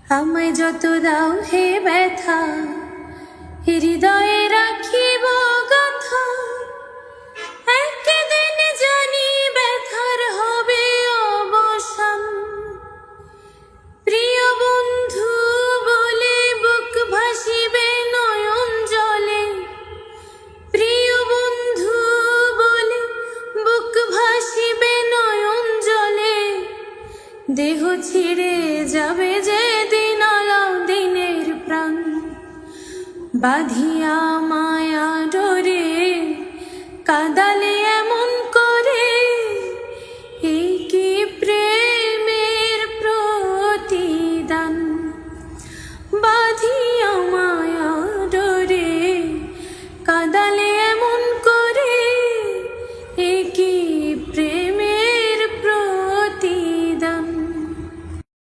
আমায় যত দাও হে ব্যথা, হৃদয়ে রাখিব গাথা। একদিন জানি ব্যথার হবে অবসান। প্রিয় বন্ধু বলে বুক ভাসিবে নয়ন জলে। প্রিয় বন্ধু বলে বুক ভাসিবে নয়ন জলে। দেহ ছিঁড়ে যাবে যে দিন দিনের প্রাণ। বাঁধিয়া মায়া ডোরে কাদালে